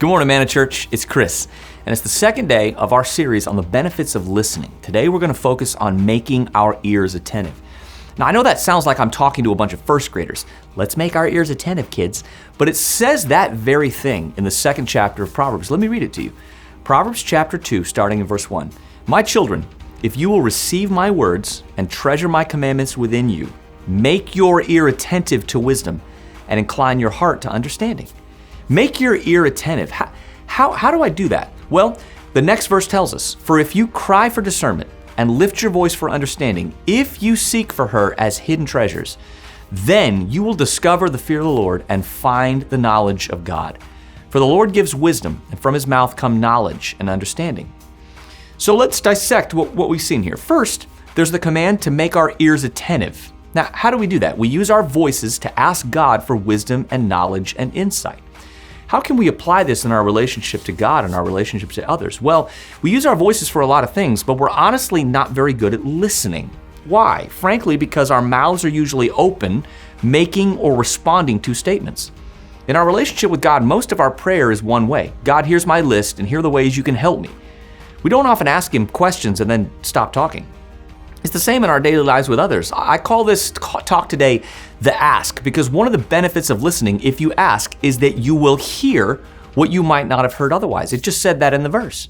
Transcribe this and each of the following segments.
Good morning, Manna Church. It's Chris, and it's the second day of our series on the benefits of listening. Today, we're going to focus on making our ears attentive. Now, I know that sounds like I'm talking to a bunch of first graders. Let's make our ears attentive, kids. But it says that very thing in the second chapter of Proverbs. Let me read it to you. Proverbs chapter 2, starting in verse 1. My children, if you will receive my words and treasure my commandments within you, make your ear attentive to wisdom and incline your heart to understanding. Make your ear attentive. How do I do that? Well, the next verse tells us, for if you cry for discernment and lift your voice for understanding, if you seek for her as hidden treasures, then you will discover the fear of the Lord and find the knowledge of God. For the Lord gives wisdom, and from his mouth come knowledge and understanding. So let's dissect what we've seen here. First, there's the command to make our ears attentive. Now, how do we do that? We use our voices to ask God for wisdom and knowledge and insight. How can we apply this in our relationship to God and our relationship to others? Well, we use our voices for a lot of things, but we're honestly not very good at listening. Why? Frankly, because our mouths are usually open, making or responding to statements. In our relationship with God, most of our prayer is one way. God, here's my list, and here are the ways you can help me. We don't often ask him questions and then stop talking. It's the same in our daily lives with others. I call this talk today the ask, because one of the benefits of listening, if you ask, is that you will hear what you might not have heard otherwise. It just said that in the verse.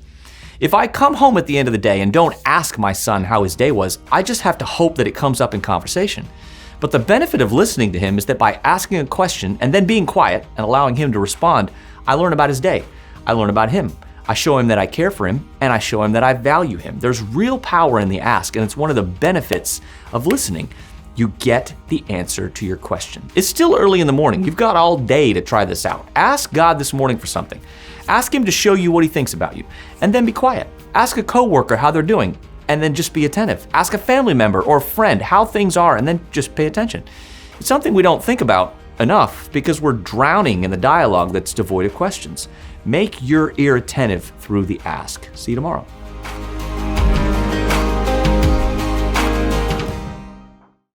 If I come home at the end of the day and don't ask my son how his day was, I just have to hope that it comes up in conversation. But the benefit of listening to him is that by asking a question and then being quiet and allowing him to respond, I learn about his day. I learn about him. I show him that I care for him, and I show him that I value him. There's real power in the ask, and it's one of the benefits of listening. You get the answer to your question. It's still early in the morning. You've got all day to try this out. Ask God this morning for something. Ask him to show you what he thinks about you, and then be quiet. Ask a coworker how they're doing, and then just be attentive. Ask a family member or friend how things are, and then just pay attention. It's something we don't think about enough because we're drowning in the dialogue that's devoid of questions. Make your ear attentive through the ask. See you tomorrow.